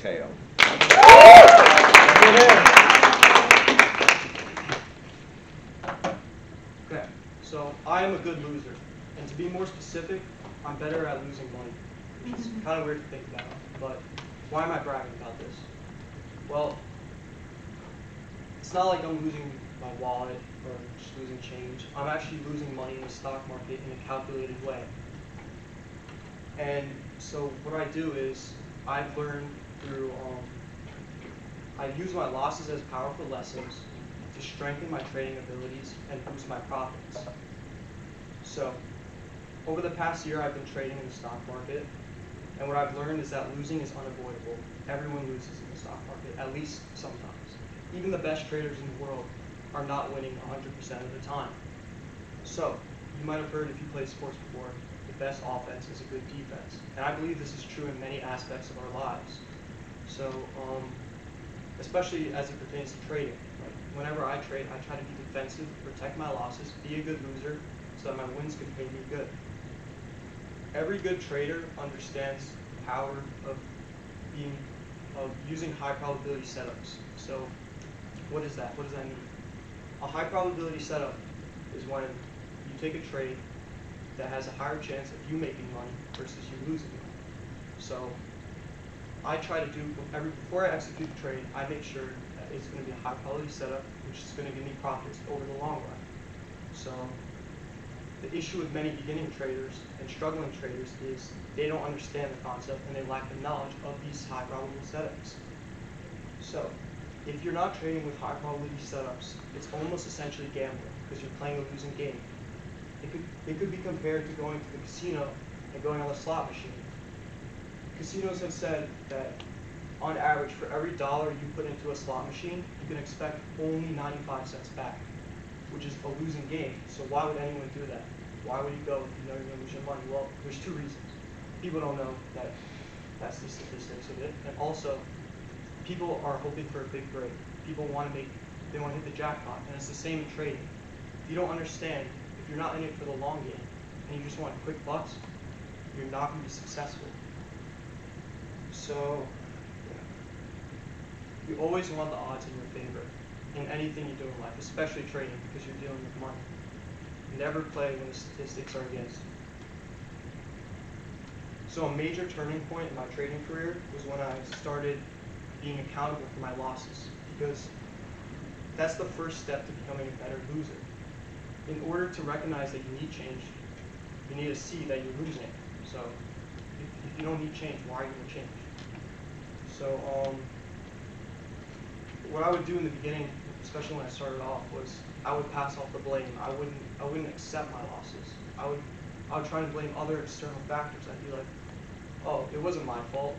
Matteo. Okay, so I am a good loser, and to be more specific, I'm better at losing money, which is kind of weird to think about, but why am I bragging about this? Well, it's not like I'm losing my wallet or just losing change. I'm actually losing money in the stock market in a calculated way. And so what I do is I've learned through, I use my losses as powerful lessons to strengthen my trading abilities and boost my profits. So over the past year, I've been trading in the stock market, and what I've learned is that losing is unavoidable. Everyone loses in the stock market, at least sometimes. Even the best traders in the world are not winning 100% of the time. So you might have heard, if you played sports before, the best offense is a good defense. And I believe this is true in many aspects of our lives. So, especially as it pertains to trading. Like, whenever I trade, I try to be defensive, protect my losses, be a good loser, so that my wins can pay me good. Every good trader understands the power of using high probability setups. So, what is that? What does that mean? A high probability setup is when you take a trade that has a higher chance of you making money versus you losing money. So I try to do, before I execute the trade, I make sure that it's going to be a high probability setup, which is going to give me profits over the long run. So the issue with many beginning traders and struggling traders is they don't understand the concept and they lack the knowledge of these high probability setups. So if you're not trading with high probability setups, it's almost essentially gambling because you're playing a losing game. It could be compared to going to the casino and going on the slot machine. Casinos have said that on average, for every dollar you put into a slot machine, you can expect only 95 cents back, which is a losing game. So why would anyone do that? Why would you go if you know you're going to lose your money? Well, there's two reasons. People don't know that that's the statistics of it, and also people are hoping for a big break. People want to hit the jackpot, and it's the same in trading. If you don't understand, if you're not in it for the long game, and you just want quick bucks, you're not going to be successful. So, you always want the odds in your favor in anything you do in life, especially trading, because you're dealing with money. Never play when the statistics are against you. So a major turning point in my trading career was when I started being accountable for my losses, because that's the first step to becoming a better loser. In order to recognize that you need change, you need to see that you're losing. So if you don't need change, why are you going to change? So what I would do in the beginning, especially when I started off, was I would pass off the blame. I wouldn't accept my losses. I would try to blame other external factors. I'd be like, oh, it wasn't my fault.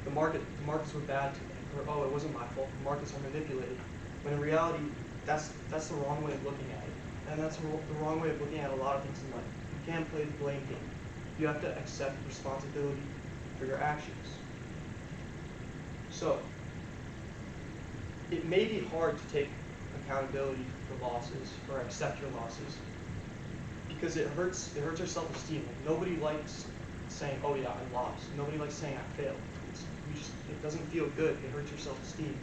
The markets were bad today. Or, oh, it wasn't my fault. The markets are manipulated. When in reality, that's the wrong way of looking at it. And that's the wrong way of looking at a lot of things in life. You can't play the blame game. You have to accept responsibility for your actions. So, it may be hard to take accountability for losses or accept your losses because it hurts our self-esteem. Like, nobody likes saying, oh yeah, I lost. Nobody likes saying I failed. It doesn't feel good. It hurts your self-esteem.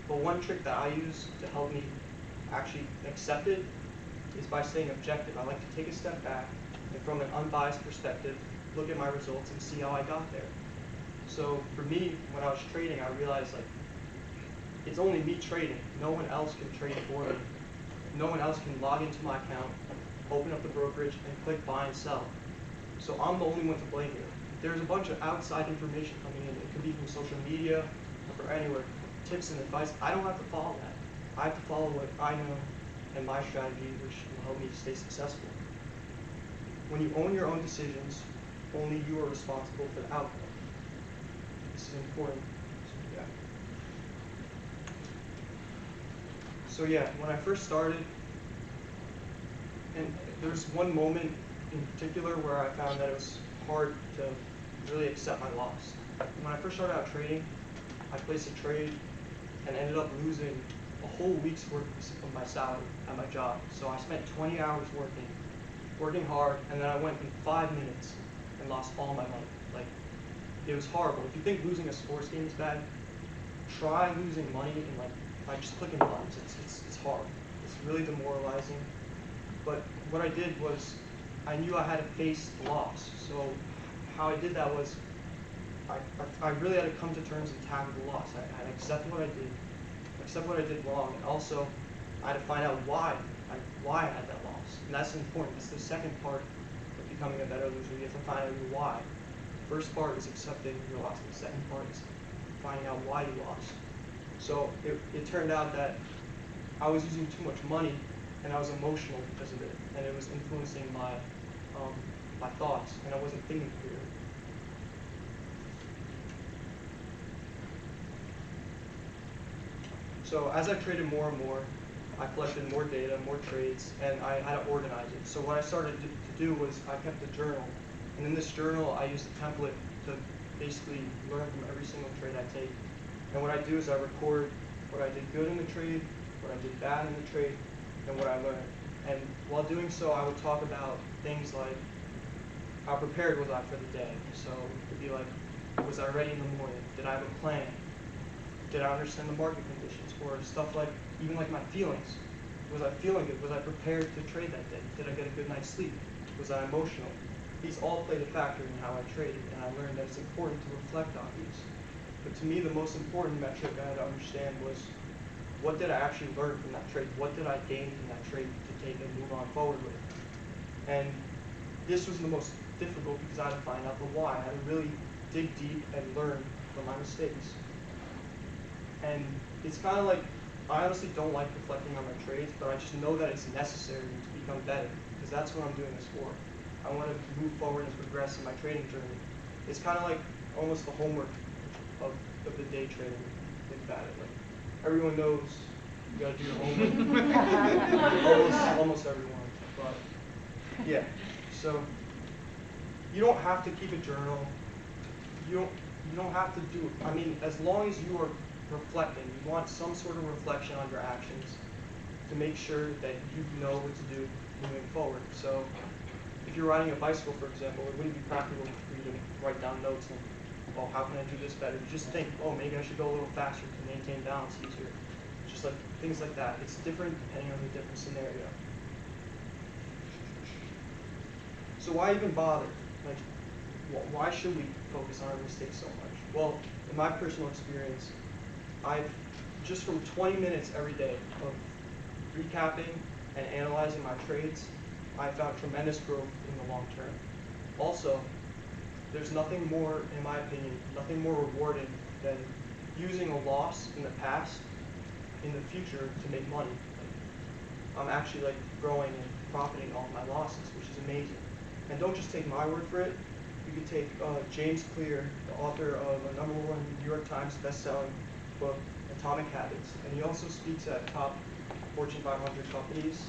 But one trick that I use to help me actually accept it is by staying objective. I like to take a step back and from an unbiased perspective, look at my results and see how I got there. So for me, when I was trading, I realized like it's only me trading. No one else can trade for me. No one else can log into my account, open up the brokerage, and click buy and sell. So I'm the only one to blame here. There's a bunch of outside information coming in. It could be from social media or from anywhere. Tips and advice. I don't have to follow that. I have to follow what I know and my strategy, which will help me stay successful. When you own your own decisions, only you are responsible for the outcome. This is important. So yeah, when I first started, and there's one moment in particular where I found that it was hard to really accept my loss. when I first started out trading, I placed a trade and ended up losing a whole week's worth of my salary at my job. So I spent 20 hours working hard, and then I went in 5 minutes and lost all my money. Like, it was horrible. If you think losing a sports game is bad, try losing money in by just clicking buttons. It's hard. It's really demoralizing. But what I did was, I knew I had to face the loss. So how I did that was, I really had to come to terms and tackle the loss. I had to accept what I did wrong, and also I had to find out why I had that loss. And that's important. That's the second part of becoming a better loser. You have to find out your why. The first part is accepting your loss. The second part is finding out why you lost. So it turned out that I was using too much money, and I was emotional because of it, and it was influencing my thoughts, and I wasn't thinking clearly. So as I traded more and more, I collected more data, more trades, and I had to organize it. So what I started to do was I kept a journal, and in this journal I used a template to basically learn from every single trade I take. And what I do is I record what I did good in the trade, what I did bad in the trade, and what I learned. And while doing so, I would talk about things like, how prepared was I for the day? So it could be like, was I ready in the morning? Did I have a plan? Did I understand the market conditions? Or stuff like, even like my feelings. Was I feeling good? Was I prepared to trade that day? Did I get a good night's sleep? Was I emotional? These all played a factor in how I traded, and I learned that it's important to reflect on these. But to me, the most important metric I had to understand was, what did I actually learn from that trade? What did I gain from that trade to take and move on forward with? And this was the most difficult because I had to find out the why. I had to really dig deep and learn from my mistakes. And it's kind of like, I honestly don't like reflecting on my trades, but I just know that it's necessary to become better, because that's what I'm doing this for. I want to move forward and progress in my trading journey. It's kind of like almost the homework of the day trading. Think about it. Like, everyone knows you got to do your homework. almost everyone. But yeah, so you don't have to keep a journal. You don't have to do it. I mean, as long as you are reflecting, you want some sort of reflection on your actions to make sure that you know what to do moving forward. So if you're riding a bicycle, for example, it wouldn't be practical for you to write down notes and, oh, how can I do this better? You just think, oh, maybe I should go a little faster to maintain balance easier. Just like things like that. It's different depending on the different scenario. So why even bother? Like, why should we focus on our mistakes so much? Well, in my personal experience, I've just from 20 minutes every day of recapping and analyzing my trades, I found tremendous growth in the long term. Also, there's nothing more, in my opinion, nothing more rewarding than using a loss in the past, in the future, to make money. I'm actually growing and profiting off my losses, which is amazing. And don't just take my word for it. You could take James Clear, the author of a #1 New York Times best-selling book, Atomic Habits, and he also speaks at top Fortune 500 companies.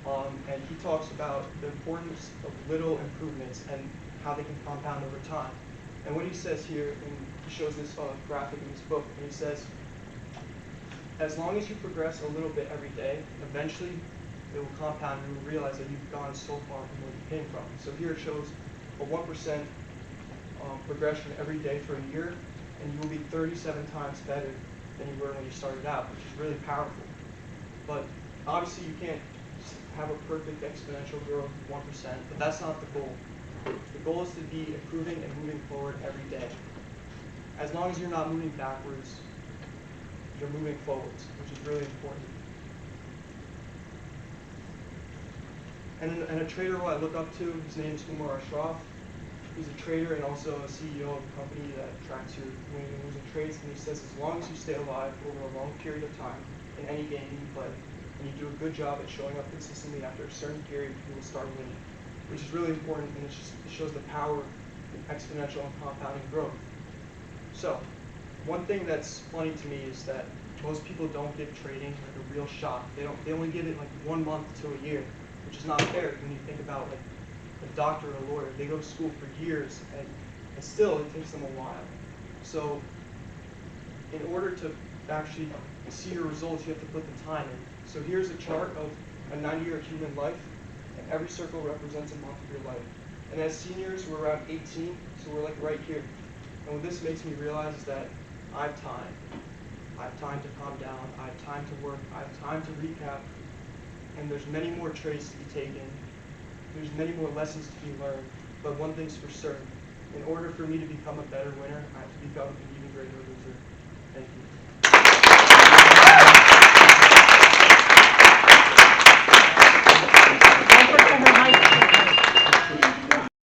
And he talks about the importance of little improvements and how they can compound over time. And what he says here, and he shows this graphic in his book, and he says, as long as you progress a little bit every day, eventually it will compound and you'll realize that you've gone so far from where you came from. So here it shows a 1% progression every day for a year, and you will be 37 times better than you were when you started out, which is really powerful. But obviously you can't have a perfect exponential growth of 1%, but that's not the goal. The goal is to be improving and moving forward every day. As long as you're not moving backwards, you're moving forwards, which is really important. And a trader who I look up to, his name is Umar Ashraf. He's a trader and also a CEO of a company that tracks your winning and losing trades. And he says, as long as you stay alive over a long period of time in any game you play, and you do a good job at showing up consistently after a certain period, you will start winning, which is really important, and it shows the power of exponential and compounding growth. So, one thing that's funny to me is that most people don't give trading a real shot. They only give it 1 month to a year, which is not fair when you think about a doctor or a lawyer. They go to school for years, and And still, it takes them a while. So in order to actually see your results, you have to put the time in. So here's a chart of a 90-year human life, and every circle represents a month of your life. And as seniors, we're around 18, so we're like right here. And what this makes me realize is that I have time. I have time to calm down. I have time to work. I have time to recap. And there's many more trades to be taken. There's many more lessons to be learned. But one thing's for certain. In order for me to become a better winner, I have to become an even greater loser. Thank you.